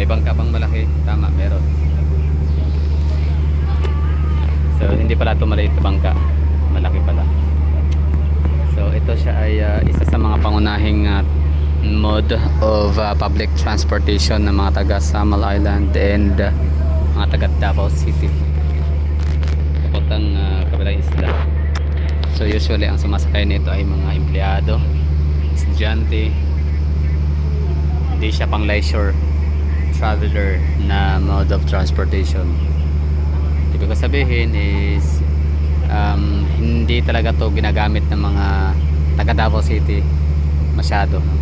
May bangka bang malaki? Tama, meron. So hindi pala ito maliit na bangka, malaki pala. So ito siya ay isa sa mga pangunahing mode of public transportation ng mga taga Samal Island and mga taga Davao City. Papuntang kabilang isla. So usually ang sumasakay nito ay mga empleyado, estudyante. Hindi siya pang leisure traveler na mode of transportation. Ibig ko sabihin is hindi talaga to ginagamit ng mga taga Davao City masyado, no?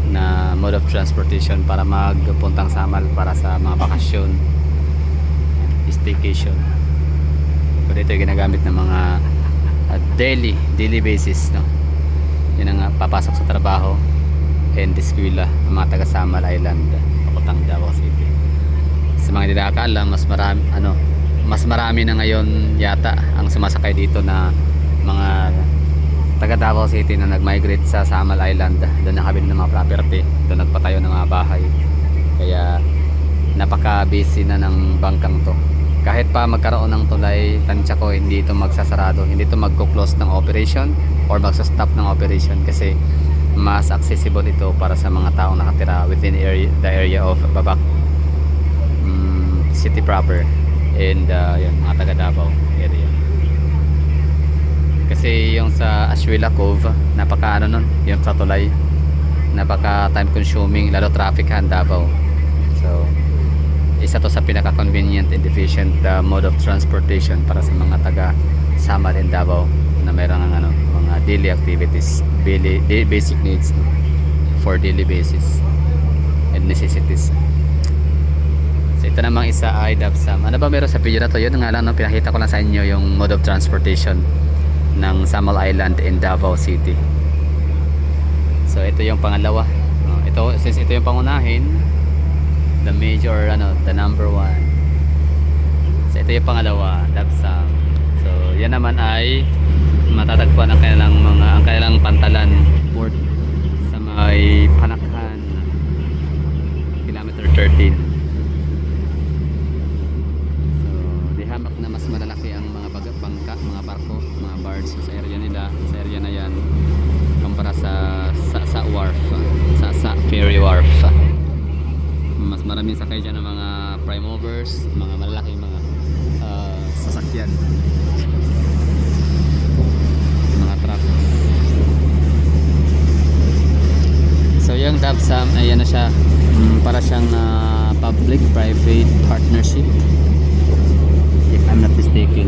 Na mode of transportation para magpuntang Samal para sa mga bakasyon, staycation. Pero ito yung ginagamit ng mga daily basis, no? Yun ang papasok sa trabaho and eskwela ng mga taga Samal Island papuntang Davao City. Sa mga hindi nakakaalam, mas marami na ngayon yata ang sumasakay dito na mga taga Davao City na nag-migrate sa Samal Island. Doon nakabili ng mga property, doon nagpatayo ng mga bahay, kaya napaka busy na ng bangkang to. Kahit pa magkaroon ng tulay, tansya ko hindi ito magsasarado, hindi ito magko-close ng operation or magsa-stop ng operation, kasi mas accessible ito para sa mga taong nakatira within the area of Babak city proper and yun, mga taga Davao area. Kasi yung sa Ashuela Cove, napaka nun, yung sa tulay, napaka time consuming, lalo traffic ang Davao. So isa to sa pinaka convenient and efficient mode of transportation para sa mga taga Samal and Davao na mayroon ng mga daily activities, basic needs, no? For daily basis and necessities. So ito namang isa ay Davsam. Ano ba meron sa video na to? Yun nga lang, no? Pinakita ko lang sa inyo yung mode of transportation ng Samal Island in Davao City. So ito yung pangalawa, ito, since ito yung pangunahin, the major, the number one. So ito yung pangalawa, Davsam. So yan naman ay matatagpuan ang kanilang pantalan port sa may Panakhan, kilometer 13. So di hamak na mas malalaki ang mga bangka, mga barko, mga barge sa area nila, sa area na yan, kumpara sa wharf, sa ferry wharf. Mas maraming sakay dyan ng mga prime movers, mga malalaking mga sasakyan, mga truck. So yung Davsam ay ano siya, para siyang public-private partnership, if I'm not mistaken,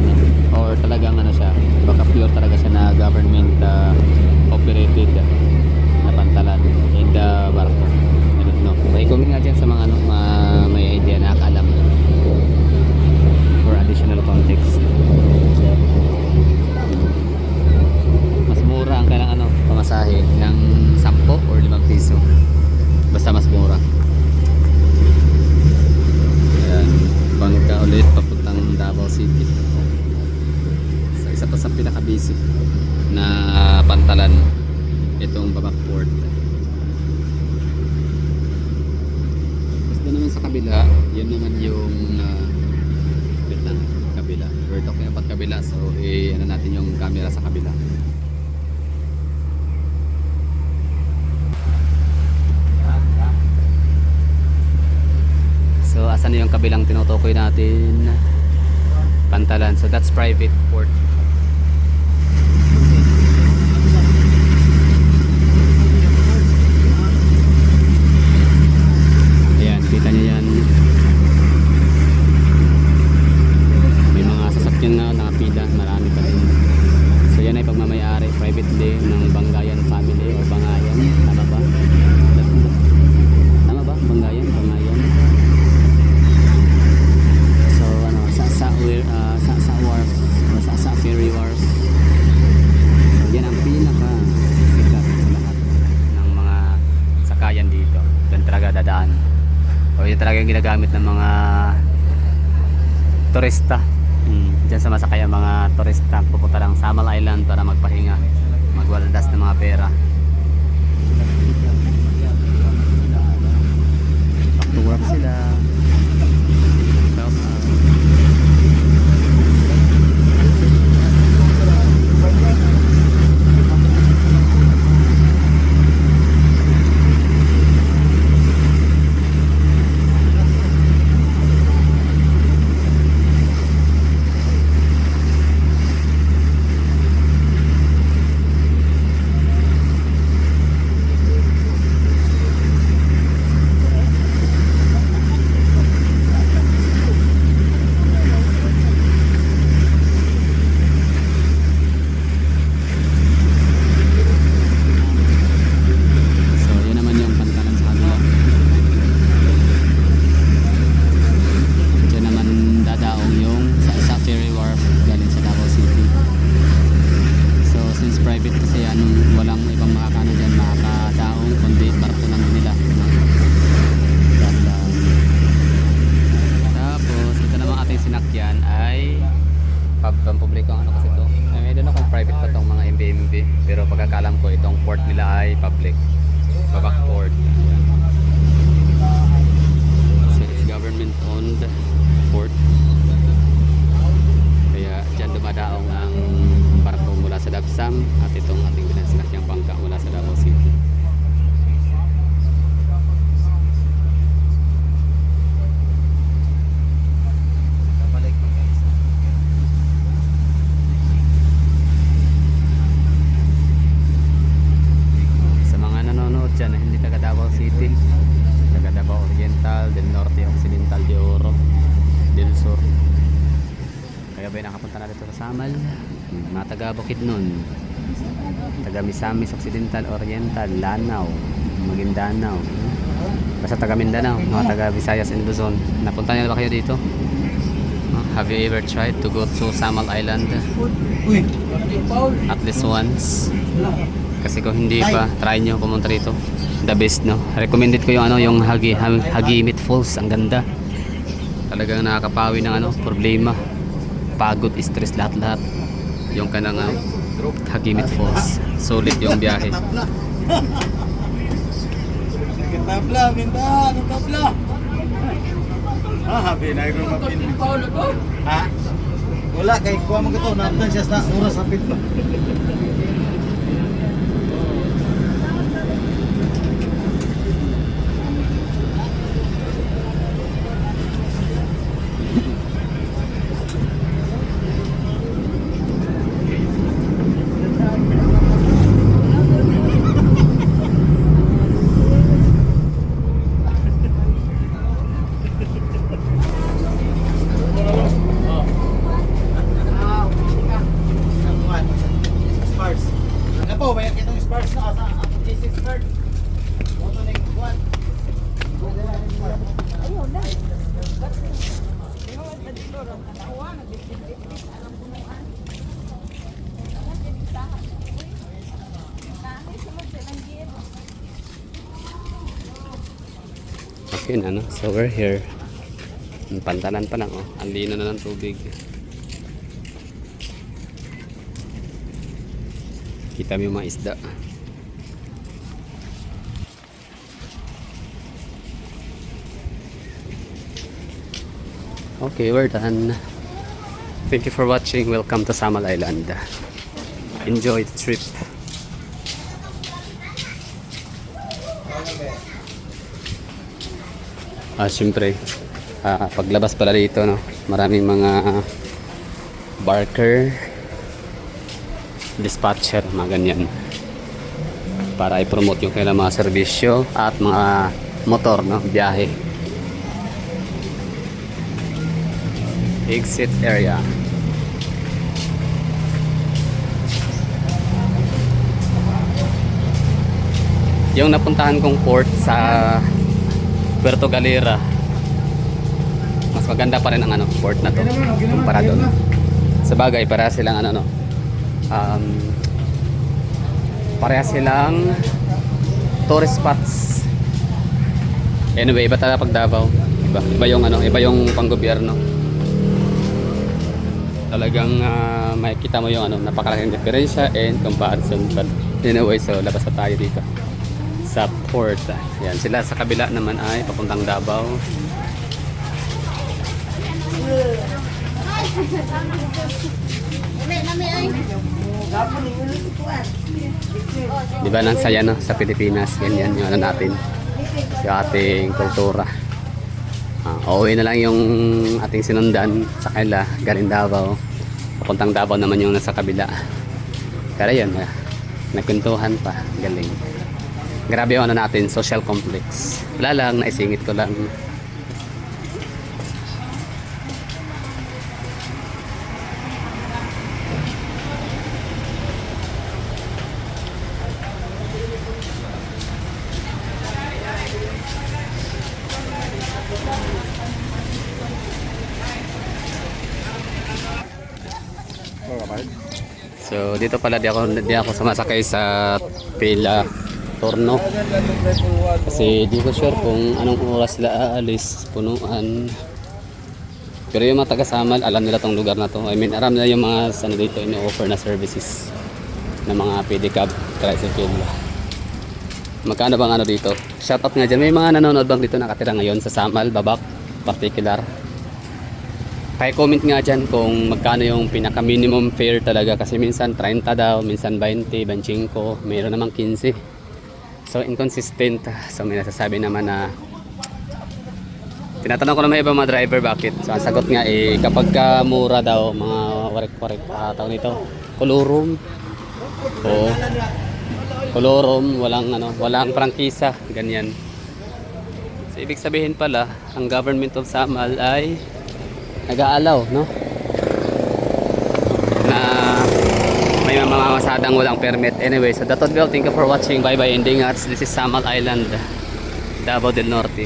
or talagang siya, baka pure talaga siya na government operated na pantalan in the barko. I don't know. May comment nga dyan sa mga may idea, nakakaalam for additional context. Mas mura ang kailang pamasahe ng 10 or 5 piso, basta mas mura. Ayan, bangka ulit papuntang Davao City. So isa pa sa pinaka-busy na pantalan itong Babak Port. Basta naman sa kabila, yun naman yung kabila. We're talking about kabila, so natin yung camera sa kabila. So asan yung kabilang tinutukoy natin? Pantalan. So that's private port. Ayan, kita nyo yan. May mga sasakyan na nakapila, marami pa rin. So yan ay pagmamayari, privately ng Bangayan family o Bangayan. Tama ba? Tama ba? Bangayan? Bangayan. So sa wharf o sa ferry wharf. So yan ang pinaka sikat sa lahat ng mga sakayan dito. Doon talaga dadaan. O yun talaga yung ginagamit ng mga turista. Diyan sa masakay ang mga turista pupunta ng Samal Island para magpahinga, magwaldas ng mga pera. Back to work sila. port nila ay public. Babak Port. Ayan. So it's government owned port. Kaya dyan dumadaong ang barko mula sa Dagsam at itong ating binansakyang bangka mula sa Davao City. Sa mga nanonood dyan na hindi taga Davao City, taga Davao Oriental, del Norte, Occidental, de Oro, del Sur, kaya ba nakapunta na dito sa Samal, mga taga Bukidnon, taga Misamis, Occidental, Oriental, Lanao, Maguindanao, basta taga Mindanao, mga taga Visayas and Luzon, napunta niyo ba kayo dito? Have you ever tried to go to Samal Island? At least once. Kasi kung hindi pa, try nyo pumunta rito. The best, no? Recommended ko yung yung Hagimit Falls, ang ganda. Talagang nakakapawi ng problema, pagod, stress, lahat-lahat. Yung kanang Hagimit Falls. Solid yung biyahe. Tabla, minta, tabla. Habi na yung mapin. Ha? Wala, kay kuha mo ito, napuntan siya sa oras hapit pa. Okay na, no? So we're here. Pantalan pa lang, oh. Ang lino na ng tubig. Kita mo yung mga isda. Okay, we're done. Thank you for watching. Welcome to Samal Island. Enjoy the trip. Siyempre, paglabas pala dito, no, maraming mga barker, dispatcher, mga ganyan, para i-promote yung kailang mga serbisyo at mga motor, no, biyahe. Exit area. Yung napuntahan kong port sa Puerto Galera, mas maganda pa rin ang port na to kumpara doon. Sa bagay, para silang pareha silang tourist spots. Anyway, iba talaga pag Davao. Iba yung iba yung panggobyerno. Talagang makikita mo yung napakalaking diferensya and comparison. But anyway, so labas na tayo dito sa port. Yan, sila sa kabila naman ay papuntang Davao. Diba nang saya, no, sa Pilipinas? Ganyan yung natin, yung ating kultura. Uuwi na lang yung ating sinundan sa kanila galing Davao. Papuntang Davao naman yung nasa kabila. Pero yun, nagkwentuhan pa. Galing. Grabe yung natin, social complex. Wala lang, naisingit ko lang. So dito pala di ako sumasakay sa pila Torno kasi di ko sure kung anong oras sila aalis, punuan. Pero yung mga taga Samal, alam nila tong lugar na to. I mean, alam nila yung mga dito ini-offer na services ng mga pedicab, tricycle. Magkano bang ano dito? Shoutout nga dyan. May mga nanonood bang dito nakatira ngayon sa Samal, Babak, particular? Pa-comment nga dyan kung magkano yung pinaka minimum fare talaga. Kasi minsan 30 daw, minsan 20, 25, mayroon namang 15. So inconsistent. So may nasasabi naman na tinatanong ko naman ibang mga driver bakit. So ang sagot nga kapag ka mura daw, mga warik-warik tawag nito, kolorum. Oo. Kolorum, walang prangkisa, ganyan. So ibig sabihin pala, ang government of Samal ay nag-aalaw, no? Na may mga masadang walang permit. Anyway, so that's all. Thank you for watching. Bye bye, ending. This is Samal Island, Davao del Norte.